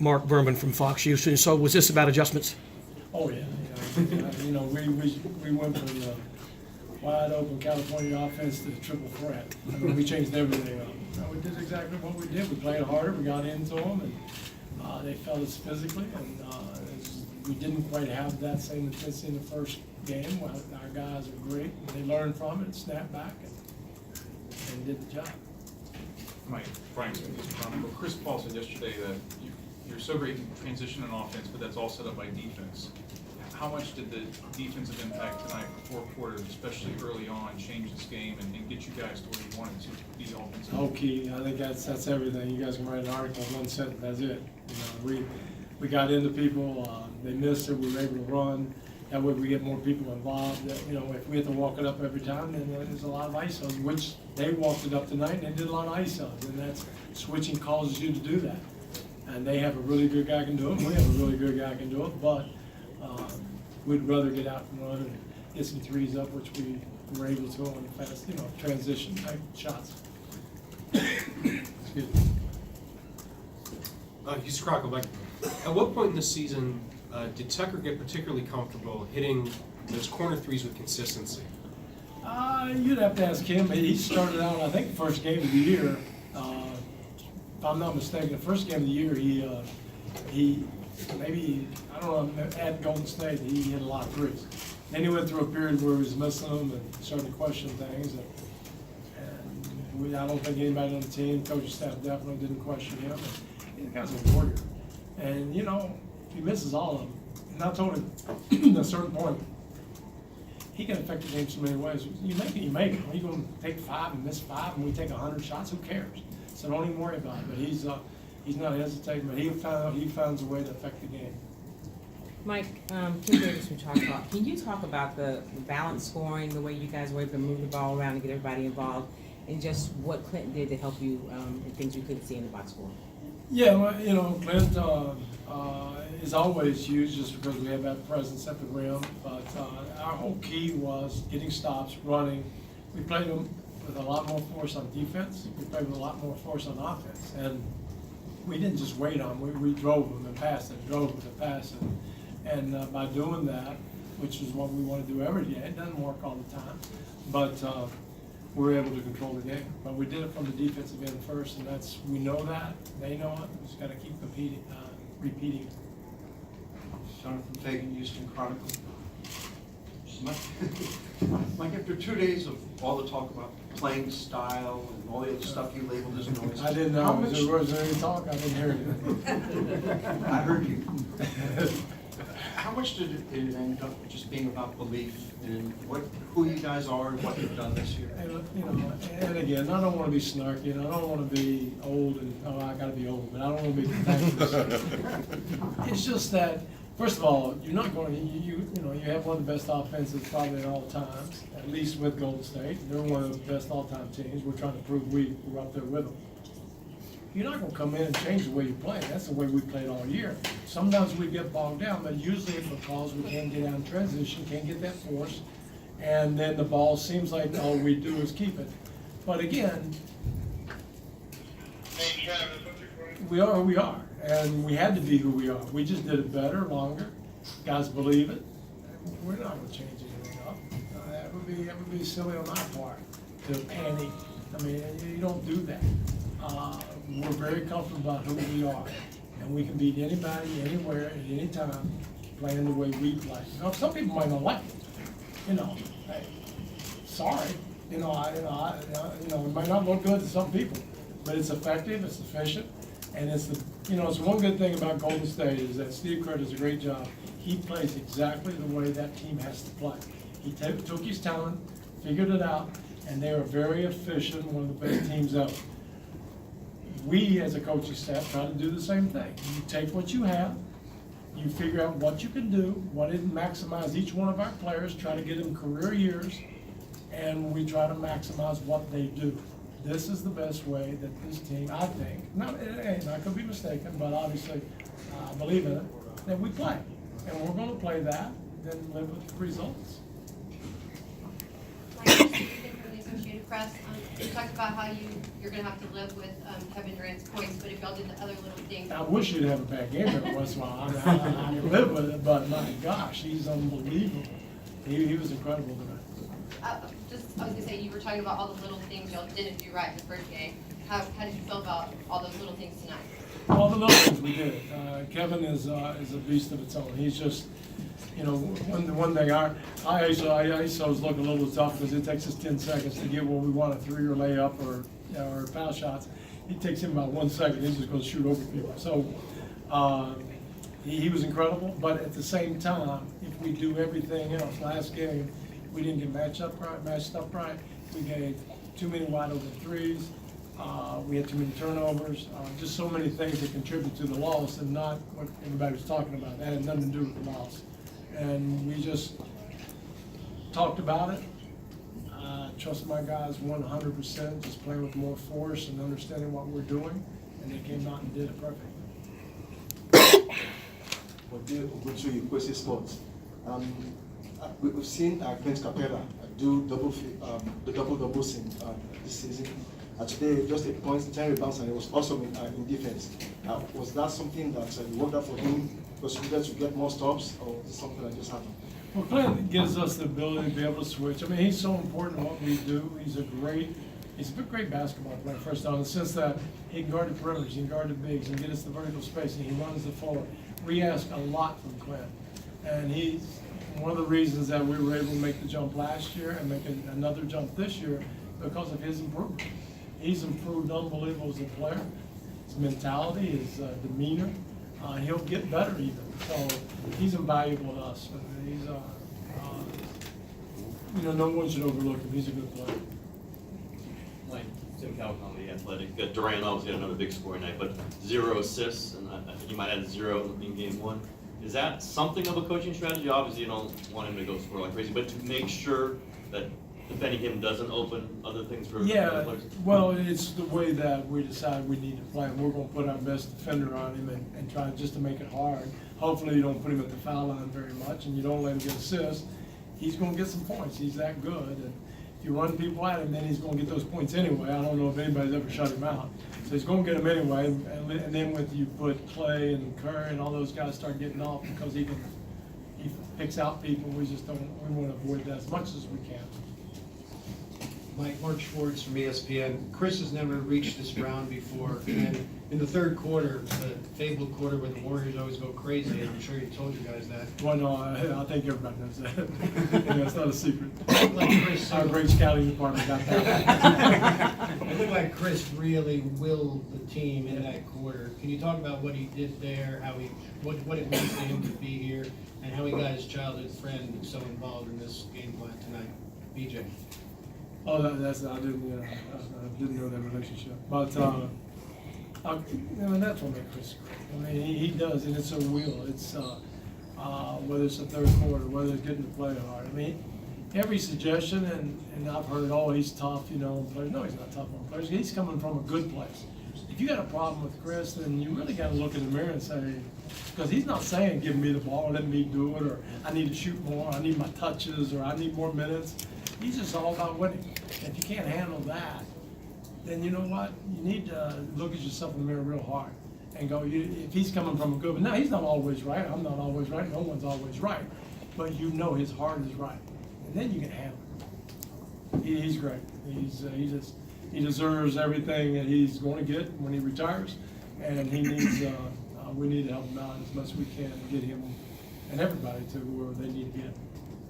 Mark Berman from Fox Houston. So was this about adjustments? Oh yeah, we went from the wide open California offense to the triple threat. I mean, we changed everything up. We did exactly what we did. We played harder. We got into them, and they felt us physically, and we didn't quite have that same intensity in the first game. Well, our guys are great. They learned from it, snapped back, and did the job. Mike, Brian, Chris Paul said yesterday that you're so great in transition and offense, but that's all set up by defense. How much did the defensive impact tonight, the fourth quarter, especially early on, change this game and get you guys to where you wanted to be offensive? Oh, key. I think that's everything. You guys can write an article in one sentence. That's it. We got into people. They missed it. We were able to run. That way we get more people involved. If we had to walk it up every time, then there's a lot of ISOs, which they walked it up tonight, and they did a lot of ISOs. And that's switching causes you to do that. And they have a really good guy can do it. We have a really good guy can do it, but we'd rather get out and run and get some threes up, which we were able to on the fast, transition type shots. Excuse me. Houston Chronicle, Mike. At what point in the season did Tucker get particularly comfortable hitting those corner threes with consistency? You'd have to ask him. He started out, I think, the first game of the year. If I'm not mistaken, the first game of the year, he maybe, I don't know, at Golden State, he hit a lot of threes. Then he went through a period where he was missing them and started to question things. And I don't think anybody on the team, coaching staff definitely didn't question him. The guy's a warrior. And, if he misses all of them, and I told him at a certain point, he can affect the game so many ways. You make it, you make it. Are you going to take 5 and miss 5 and we take 100 shots? Who cares? So don't even worry about it. But he's not hesitating, but he finds a way to affect the game. Mike, Kim Davis from Chalk. Can you talk about the balance scoring, the way you guys were able to move the ball around and get everybody involved, and just what Clinton did to help you and things you couldn't see in the box score? Yeah, well, Clint is always huge just because we have that presence at the rim. But our whole key was getting stops, running. We played them with a lot more force on defense. We played with a lot more force on offense. And we didn't just wait on them. We drove them and passed it, drove them and passed it. And by doing that, which is what we want to do every day, it doesn't work all the time. But we were able to control the game. But we did it from the defensive end first, and we know that. They know it. We just got to keep repeating. Jonathan Fagan, Houston Chronicle. Mike, after 2 days of all the talk about playing style and all the other stuff you labeled as noise. I didn't know. Was there any talk? I didn't hear it. I heard you. How much did it end up just being about belief in who you guys are and what you've done this year? And again, I don't want to be snarky, and I don't want to be old, and I got to be old, but I don't want to be contentious. It's just that, first of all, you're not going to, you have one of the best offenses probably at all times, at least with Golden State. They're one of the best all-time teams. We're trying to prove we're up there with them. You're not going to come in and change the way you play. That's the way we played all year. Sometimes we get bogged down, but usually it's because we can't get out in transition, can't get that force, and then the ball seems like all we do is keep it. But again, we are who we are, and we had to be who we are. We just did it better, longer. Guys believe it. We're not going to change anything up. That would be silly on our part to panic. I mean, you don't do that. We're very comfortable about who we are, and we can beat anybody, anywhere, at any time, playing the way we play. Some people might not like it. Hey, sorry. It might not look good to some people, but it's effective, it's efficient, and it's one good thing about Golden State is that Steve Kerr does a great job. He plays exactly the way that team has to play. He took his talent, figured it out, and they are very efficient, one of the best teams ever. We, as a coaching staff, try to do the same thing. You take what you have, you figure out what you can do, what it maximize each one of our players, try to get them career years, and we try to maximize what they do. This is the best way that this team, I think, I could be mistaken, but obviously I believe in it, that we play. And we're going to play that, then live with the results. Like, for the Associated press, you talked about how you're gonna have to live with Kevin Durant's points, but if y'all did the other little things. I wish he'd have a bad game every once in a while. I can live with it, but my gosh, he's unbelievable. He was incredible tonight. I was gonna say, you were talking about all the little things y'all didn't do right in the first game. How did you feel about all those little things tonight? All the little things we did. Kevin is a beast of its own. He's just, you know, one thing I was looking a little tough because it takes us 10 seconds to get where we want a three or layup or foul shots. It takes him about 1 second. He's just going to shoot over people. So he was incredible. But at the same time, if we do everything else, last game we didn't get matched up right. We gave too many wide open threes. We had too many turnovers, just so many things that contribute to the loss and not what everybody was talking about. That had nothing to do with the loss. And we just talked about it. Trust my guys 100%, just playing with more force and understanding what we're doing. And they came out and did it perfect. Good to you, Quincy Sports. We've seen Clint Capella do the double thing this season. Today, just 8 points, 10 rebounds, and it was awesome in defense. Was that something that you worked out for him? Was you guys to get more stops, or is it something that just happened? Well, Clint gives us the ability to be able to switch. I mean, he's so important in what we do. He's a great basketball player, first off, in the sense that he can guard the perimeters, he can guard the bigs, and get us the vertical space, and he runs the floor. We ask a lot from Clint, and he's one of the reasons that we were able to make the jump last year and make another jump this year because of his improvement. He's improved unbelievable as a player. His mentality, his demeanor, he'll get better even. So he's invaluable to us. He's, no one should overlook him. He's a good player. Like Tim Calcon, the Athletic. Durant obviously had another big scoring night, but 0 assists, and I think you might have 0 in game 1. Is that something of a coaching strategy? Obviously, you don't want him to go score like crazy, but to make sure that defending him doesn't open other things for other players? Well, it's the way that we decide we need to play. We're going to put our best defender on him and try just to make it hard. Hopefully, you don't put him at the foul line very much, and you don't let him get assists. He's going to get some points. He's that good. And if you run people at him, then he's going to get those points anyway. I don't know if anybody's ever shut him out. So he's going to get them anyway. And then when you put Clay and Curry and all those guys start getting off because he picks out people, we want to avoid that as much as we can. Mike, Mark Schwartz from ESPN. Chris has never reached this round before, and in the third quarter, the fabled quarter where the Warriors always go crazy, and I'm sure he told you guys that. Well, no, I think everybody knows that. It's not a secret. Like Chris, Our great scouting department got that. it looked like Chris really willed the team in that quarter. Can you talk about what he did there, what it means to him to be here, and how he got his childhood friend so involved in this game plan tonight? BJ. Oh, I didn't know that relationship. But, that's what makes Chris great. I mean, he does, and it's a wheel. It's, whether it's the third quarter, whether it's getting to play hard. I mean, every suggestion, and I've heard, he's tough, on players. No, he's not tough on players. He's coming from a good place. If you got a problem with Chris, then you really got to look in the mirror and say, because he's not saying, give me the ball, let me do it, or I need to shoot more, I need my touches, or I need more minutes. He's just all about winning. If you can't handle that, then you know what? You need to look at yourself in the mirror real hard and go, if he's coming from a good, now he's not always right, I'm not always right, no one's always right, but his heart is right. And then you can handle it. He's great. He deserves everything that he's going to get when he retires, and he needs, we need to help him out as much as we can and get him and everybody to where they need to get.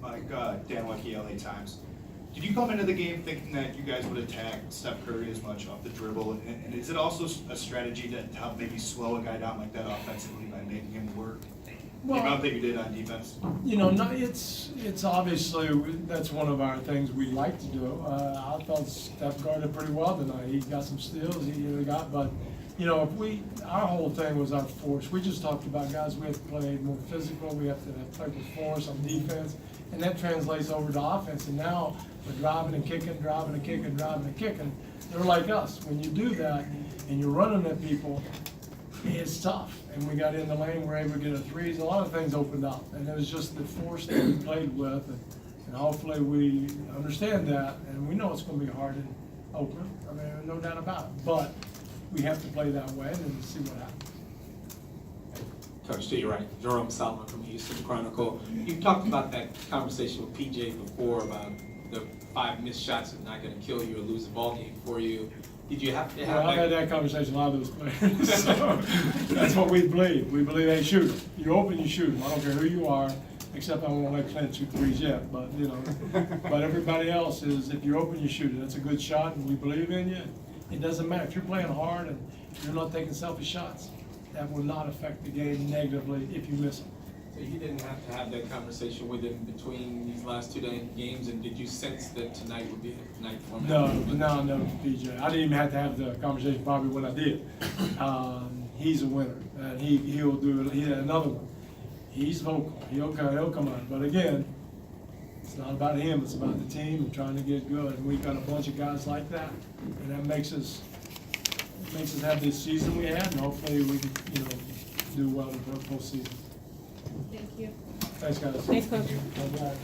Mike, Dan Lucky, LA Times. Did you come into the game thinking that you guys would attack Steph Curry as much off the dribble? And is it also a strategy to help maybe slow a guy down like that offensively by making him work? Well, the amount that you did on defense? It's obviously, that's one of our things we like to do. I thought Steph guarded pretty well tonight. He got some steals, but our whole thing was our force. We just talked about guys, we have to play more physical, we have to play with force on defense, and that translates over to offense. And now we're driving and kicking, driving and kicking, driving and kicking. They're like us. When you do that and you're running at people, it's tough. And we got in the lane, we're able to get a threes. A lot of things opened up, and it was just the force that we played with. And And hopefully we understand that, and we know it's gonna be hard in Oakland, I mean, no doubt about it. But we have to play that way and then see what happens. Coach, to your right, Jerome Solomon from the Houston Chronicle. You talked about that conversation with PJ before about the 5 missed shots are not gonna kill you or lose the ball game for you. Did you have to have Well, I've had that conversation with a lot of those players, so that's what we believe. We believe they shoot them. You open, you shoot them. I don't care who you are, except I won't let Clint shoot threes yet, but, you know. But everybody else is, if you're open, you shoot it. That's a good shot, and we believe in you. It doesn't matter. If you're playing hard and you're not taking selfish shots, that will not affect the game negatively if you miss them. So you didn't have to have that conversation with him between these last 2 games, and did you sense that tonight would be a night for him? No, PJ. I didn't even have to have the conversation probably when I did. He's a winner, and he'll do it. He had another one. He's vocal. He'll come out. But again, it's not about him. It's about the team and trying to get good. And we've got a bunch of guys like that, and that makes us have this season we had, and hopefully we can, do well in the postseason. Thank you. Thanks, guys. Thanks, Coach. All right.